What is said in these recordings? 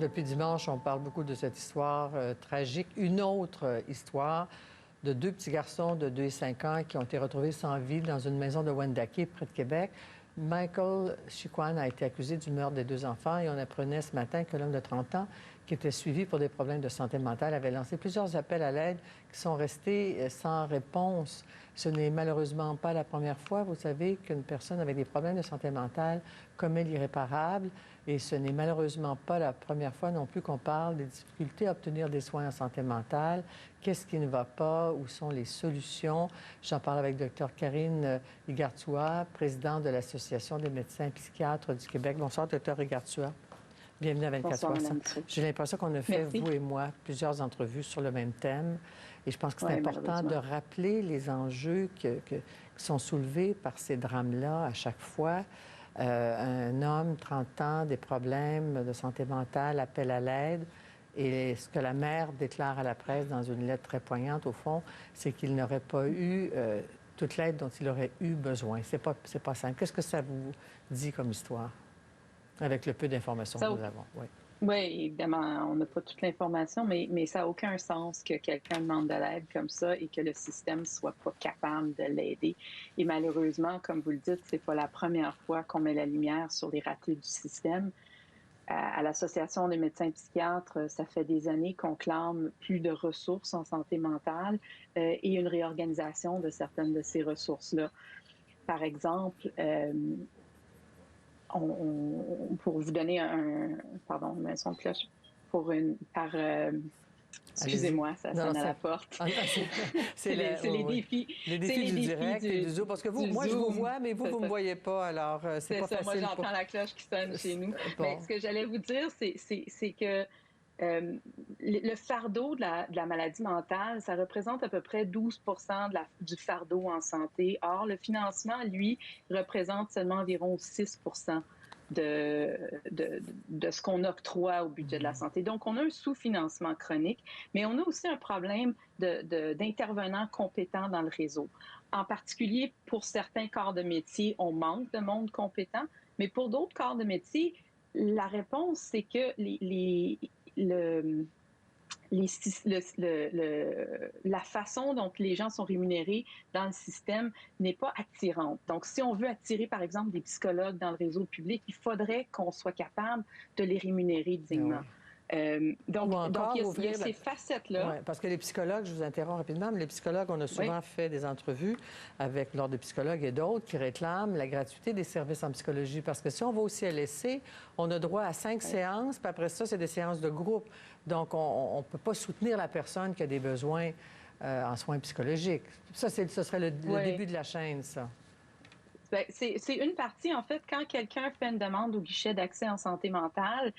depuis dimanche, on parle beaucoup de cette histoire tragique. Une autre histoire de deux petits garçons de 2 et 5 ans qui ont été retrouvés sans vie dans une maison de Wendake, près de Québec. Michael Chiquan a été accusé du meurtre des 2 enfants et on apprenait ce matin que l'homme de 30 ans, qui était suivi pour des problèmes de santé mentale, avait lancé plusieurs appels à l'aide qui sont restés sans réponse. Ce n'est malheureusement pas la première fois, vous savez, qu'une personne avec des problèmes de santé mentale commet l'irréparable. Et ce n'est malheureusement pas la première fois non plus qu'on parle des difficultés à obtenir des soins en santé mentale. Qu'est-ce qui ne va pas? Où sont les solutions? J'en parle avec Dr Karine Igartua, présidente de l'Association des médecins psychiatres du Québec. Bonsoir, Dr Igartua. Bienvenue à 24/7. J'ai l'impression qu'on a fait, vous et moi, plusieurs entrevues sur le même thème. Et je pense que c'est important de rappeler les enjeux qui sont soulevés par ces drames-là à chaque fois. Un homme, 30 ans, des problèmes de santé mentale, appelle à l'aide. Et ce que la mère déclare à la presse dans une lettre très poignante, au fond, c'est qu'il n'aurait pas eu toute l'aide dont il aurait eu besoin. C'est pas simple. Qu'est-ce que ça vous dit comme histoire, avec le peu d'informations que nous avons? Oui. Oui, évidemment, on n'a pas toute l'information, mais ça n'a aucun sens que quelqu'un demande de l'aide comme ça et que le système ne soit pas capable de l'aider. Et malheureusement, comme vous le dites, c'est pas la première fois qu'on met la lumière sur les ratés du système. À l'Association des médecins psychiatres, ça fait des années qu'on clame plus de ressources en santé mentale et une réorganisation de certaines de ces ressources-là. Par exemple, pour vous donner Pardon, mais son cloche. Excusez-moi, ça sonne à la porte. C'est les défis. Les défis du direct et du Zoom. Parce que moi, je vous vois, mais vous ne me voyez pas. Alors, c'est pas facile. Moi, j'entends la cloche qui sonne chez nous. Mais ce que j'allais vous dire, c'est que le fardeau de la maladie mentale, ça représente à peu près 12 du fardeau en santé. Or, le financement, lui, représente seulement environ 6 de ce qu'on octroie au budget de la santé. Donc, on a un sous-financement chronique, mais on a aussi un problème d'intervenants compétents dans le réseau. En particulier, pour certains corps de métier, on manque de monde compétent, mais pour d'autres corps de métier, la réponse, c'est que la façon dont les gens sont rémunérés dans le système n'est pas attirante. Donc, si on veut attirer, par exemple, des psychologues dans le réseau public, il faudrait qu'on soit capable de les rémunérer dignement. Donc, il y a ces facettes-là. Oui, parce que les psychologues, je vous interromps rapidement, mais les psychologues, on a souvent fait des entrevues avec l'Ordre des psychologues et d'autres qui réclament la gratuité des services en psychologie. Parce que si on va au CLSC, on a droit à 5 séances, puis après ça, c'est des séances de groupe. Donc, on ne peut pas soutenir la personne qui a des besoins en soins psychologiques. Ça, ce serait le début de la chaîne, ça. C'est une partie, en fait, quand quelqu'un fait une demande au guichet d'accès en santé mentale,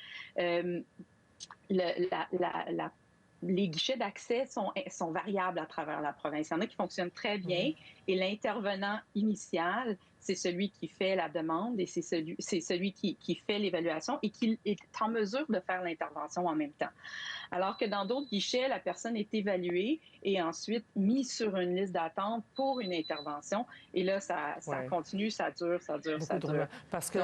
les guichets d'accès sont variables à travers la province. Il y en a qui fonctionnent très bien et l'intervenant initial, c'est celui qui fait la demande et c'est celui qui fait l'évaluation et qui est en mesure de faire l'intervention en même temps. Alors que dans d'autres guichets, la personne est évaluée et ensuite mise sur une liste d'attente pour une intervention. Et là, ça continue, ça dure. Parce que,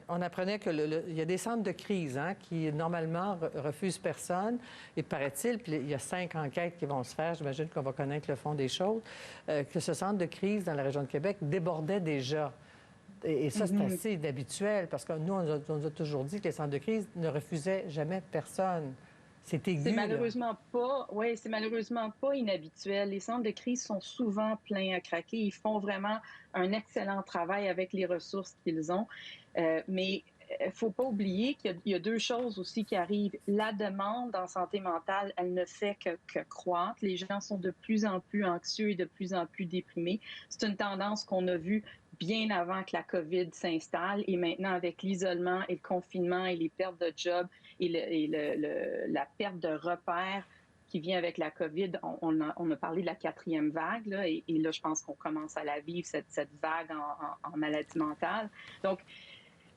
on apprenait qu'il y a des centres de crise qui, normalement, refusent personne. Et paraît-il, puis il y a 5 enquêtes qui vont se faire, j'imagine qu'on va connaître le fond des choses, que ce centre de crise dans la région de Québec débordait déjà. Et ça, c'est assez inhabituel, parce que nous, on nous a toujours dit que les centres de crise ne refusaient jamais personne. C'est aigu. C'est malheureusement pas inhabituel. Les centres de crise sont souvent pleins à craquer. Ils font vraiment un excellent travail avec les ressources qu'ils ont. Mais il ne faut pas oublier qu'il y a 2 choses aussi qui arrivent. La demande en santé mentale, elle ne fait que croître. Les gens sont de plus en plus anxieux et de plus en plus déprimés. C'est une tendance qu'on a vue bien avant que la COVID s'installe et maintenant avec l'isolement et le confinement et les pertes de job et la perte de repères qui vient avec la COVID, on a parlé de la 4e vague, là, et là, je pense qu'on commence à la vivre, cette vague en maladie mentale. Donc,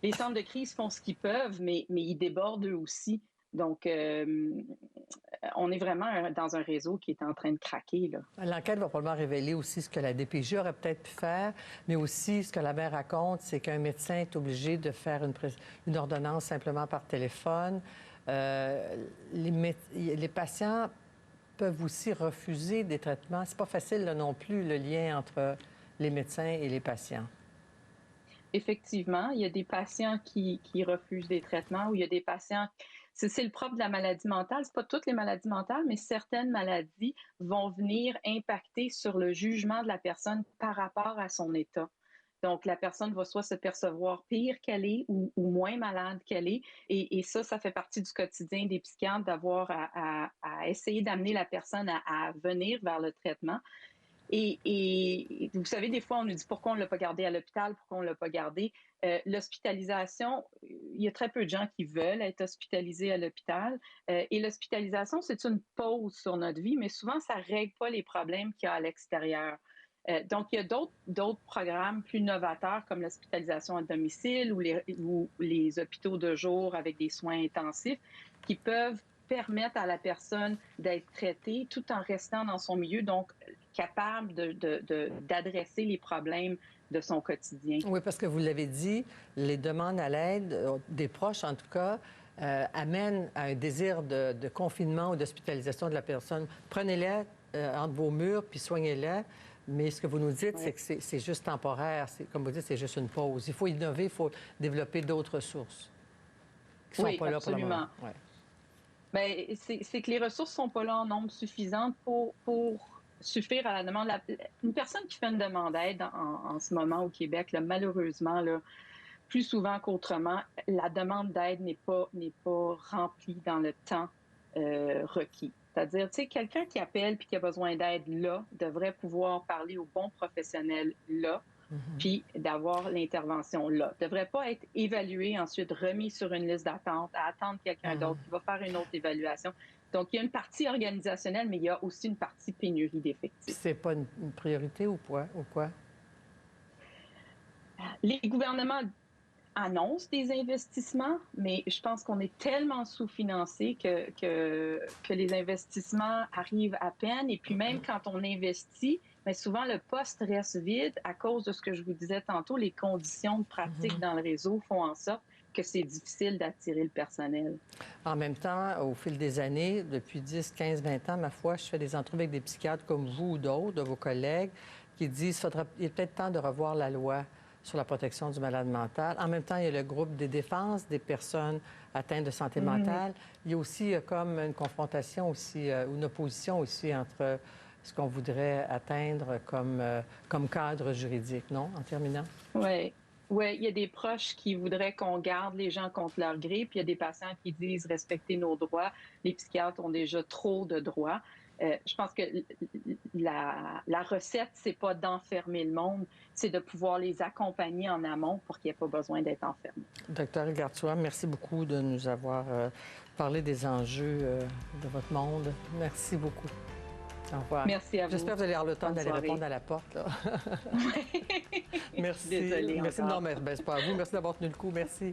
les centres de crise font ce qu'ils peuvent, mais ils débordent eux aussi. Donc, on est vraiment dans un réseau qui est en train de craquer, là. L'enquête va probablement révéler aussi ce que la DPJ aurait peut-être pu faire, mais aussi ce que la mère raconte, c'est qu'un médecin est obligé de faire une ordonnance simplement par téléphone. les patients peuvent aussi refuser des traitements. C'est pas facile là, non plus, le lien entre les médecins et les patients. Effectivement, il y a des patients qui refusent des traitements ou il y a des patients. C'est le propre de la maladie mentale. C'est pas toutes les maladies mentales, mais certaines maladies vont venir impacter sur le jugement de la personne par rapport à son état. Donc, la personne va soit se percevoir pire qu'elle est ou moins malade qu'elle est. Et ça, ça fait partie du quotidien des psychiatres d'avoir à essayer d'amener la personne à venir vers le traitement. Et vous savez, des fois, on nous dit pourquoi on ne l'a pas gardé à l'hôpital, pourquoi on ne l'a pas gardé. L'hospitalisation, il y a très peu de gens qui veulent être hospitalisés à l'hôpital. Et l'hospitalisation, c'est une pause sur notre vie, mais souvent, ça ne règle pas les problèmes qu'il y a à l'extérieur. Donc, il y a d'autres programmes plus novateurs comme l'hospitalisation à domicile ou les hôpitaux de jour avec des soins intensifs qui peuvent permettre à la personne d'être traitée tout en restant dans son milieu, donc capable d'adresser les problèmes de son quotidien. Oui, parce que vous l'avez dit, les demandes à l'aide, des proches en tout cas, amènent à un désir de confinement ou d'hospitalisation de la personne. Prenez-les entre vos murs puis soignez-les. Mais ce que vous nous dites, c'est que c'est juste temporaire. Comme vous dites, c'est juste une pause. Il faut innover, il faut développer d'autres ressources qui ne sont pas là pour le moment. Ouais. Bien, c'est que les ressources ne sont pas là en nombre suffisant pour suffire à la demande. Une personne qui fait une demande d'aide en ce moment au Québec, là, malheureusement, là, plus souvent qu'autrement, la demande d'aide n'est pas remplie dans le temps requis. C'est-à-dire, tu sais, quelqu'un qui appelle puis qui a besoin d'aide là devrait pouvoir parler au bon professionnel là, puis d'avoir l'intervention là. Ne devrait pas être évalué, ensuite remis sur une liste d'attente, à attendre quelqu'un d'autre qui va faire une autre évaluation. Donc, il y a une partie organisationnelle, mais il y a aussi une partie pénurie d'effectifs. C'est pas une priorité ou quoi? Les gouvernements annonce des investissements, mais je pense qu'on est tellement sous-financé que les investissements arrivent à peine. Et puis même quand on investit, mais souvent le poste reste vide à cause de ce que je vous disais tantôt, les conditions de pratique dans le réseau font en sorte que c'est difficile d'attirer le personnel. En même temps, au fil des années, depuis 10, 15, 20 ans, ma foi, je fais des entrevues avec des psychiatres comme vous ou d'autres, de vos collègues, qui disent il est peut-être temps de revoir la loi sur la protection du malade mental. En même temps, il y a le groupe des défenses des personnes atteintes de santé mentale. Il y a aussi comme une confrontation aussi, ou une opposition aussi entre ce qu'on voudrait atteindre comme cadre juridique, non? En terminant. Oui. Oui, il y a des proches qui voudraient qu'on garde les gens contre leur gré, puis il y a des patients qui disent respecter nos droits. Les psychiatres ont déjà trop de droits. Je pense que la recette, c'est pas d'enfermer le monde, c'est de pouvoir les accompagner en amont pour qu'il n'y ait pas besoin d'être enfermé. Docteur Gartua, merci beaucoup de nous avoir parlé des enjeux de votre monde. Merci beaucoup. Au revoir. Merci à vous. J'espère que vous allez avoir le temps d'aller répondre à la porte. Là. Merci. Désolée. Merci. Non, mais c'est pas à vous. Merci d'avoir tenu le coup. Merci.